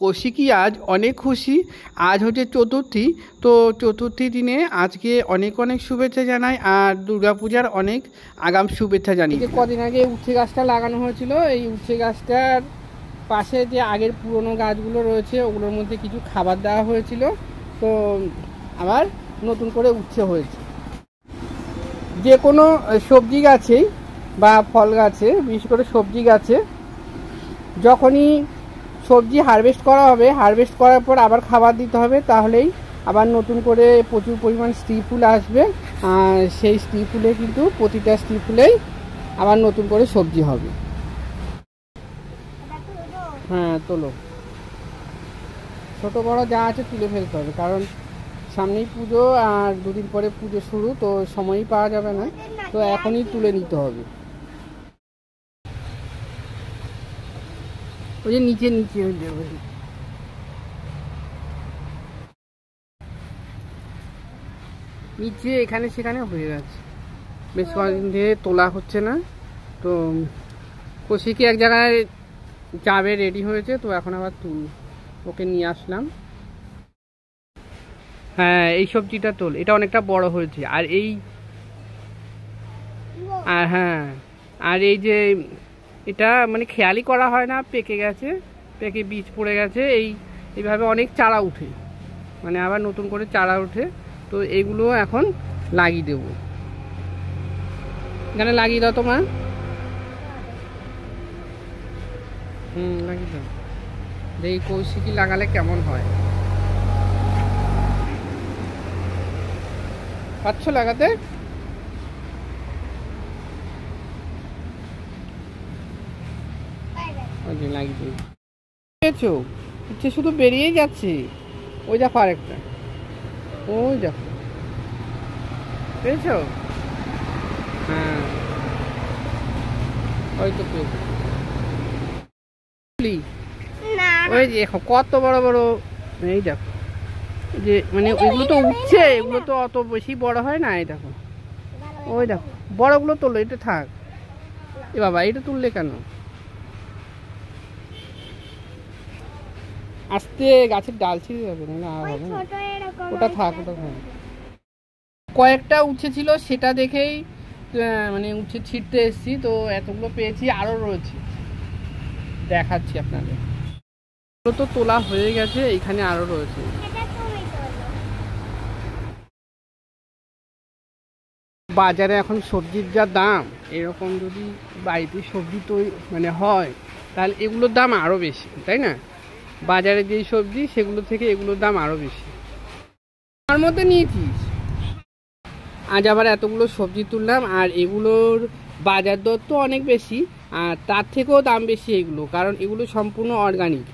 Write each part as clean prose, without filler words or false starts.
কৌশিকী আজ অনেক খুশি। আজ হচ্ছে চতুর্থী। তো চতুর্থী দিনে আজকে অনেক অনেক শুভেচ্ছা জানাই আর দুর্গাপূজার অনেক আগাম শুভেচ্ছা জানাই। কদিন আগে উচ্ছে গাছটা লাগানো হয়েছিল, এই উচ্ছে গাছটার পাশে যে আগের পুরনো গাছগুলো রয়েছে ওগুলোর মধ্যে কিছু খাবার দেওয়া হয়েছিল, তো আবার নতুন করে উচ্ছে হয়েছে। যে কোনো সবজি গাছেই বা ফল গাছে, বিশেষ করে সবজি গাছে যখনই সবজি হারভেস্ট করা হবে, হারভেস্ট করার পর আবার খাবার দিতে হবে, তাহলেই আবার নতুন করে প্রচুর পরিমাণ স্ত্রী ফুল আসবে। আর সেই স্ত্রী ফুলে কিন্তু প্রতিটা স্ত্রী ফুলেই আবার নতুন করে সবজি হবে। হ্যাঁ তোলো, ছোটো বড়ো যা আছে তুলে ফেলতে হবে, কারণ সামনেই পুজো আর দুদিন পরে পুজো শুরু, তো সময়ই পাওয়া যাবে না, তো এখনই তুলে নিতে হবে। ওই যে নিচে নিচে নিচে এখানে সেখানে হয়ে গেছে, বেশ কয়েকদিন ধরে তোলা হচ্ছে না। তো কৌশিকী এক জায়গায় যাবে, রেডি হয়েছে, তো এখন আবার ওকে নিয়ে আসলাম। হ্যাঁ এই সবজিটা তোল, এটা অনেকটা বড় হয়েছে। আর হ্যাঁ আর এই যে এটা মানে খেয়ালই করা হয় না, পেকে গেছে, পেকে বীজ পড়ে গেছে, এইভাবে অনেক চারা উঠে, মানে আবার নতুন করে চারা উঠে। তো এগুলো এখন লাগিয়ে দেবো। এখানে লাগিয়ে দাও তোমার। লাগিয়ে দাও, দেখি কৌশিকী লাগালে কেমন হয়। পাচ্ছ লাগাতে? লাগিয়ে পেয়েছো, ইচ্ছে শুধু বেরিয়েই যাচ্ছে। ওই দেখো আরেকটা, ওই দেখো পেয়েছো? হ্যাঁ ওই তো পেয়েছো। ওই দেখো কত বড় বড়, এই দেখো যে মানে ওইগুলো তো উঠছে, এগুলো তো অত বেশি বড় হয় না। এই দেখো, ওই দেখো বড়গুলো তোলো, এটা থাক। এ বাবা এটা তুললে কেন? আস্তে, গাছের ডাল ছিঁড়ে যাবে না, ওটা থাক, ওটা থাক। কয়েকটা উচ্ছে ছিল, সেটা দেখেই মানে উচ্ছে ছিঁড়তে এসেছি, তো এতগুলো পেয়েছি, আরও রয়েছে, দেখাচ্ছি আপনাদের। তো তোলা হয়ে গেছে, এখানে আরও রয়েছে। বাজারে এখন সবজির যা দাম, এরকম যদি বাড়িতে সবজি তৈরি মানে হয়, তাহলে এগুলোর দাম আরও বেশি, তাই না? বাজারে যেই সবজি সেগুলো থেকে এগুলোর দাম আরও বেশি। তার মধ্যে নিয়েছিস? আজ আবার এতগুলো সবজি তুললাম, আর এগুলোর বাজার দর তো অনেক বেশি, আর তার থেকেও দাম বেশি এগুলো, কারণ এগুলো সম্পূর্ণ অর্গানিক।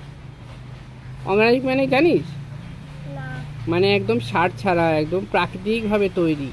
অর্গানিক মানে জানিস? মানে একদম সার ছাড়া, একদম প্রাকৃতিকভাবে তৈরি।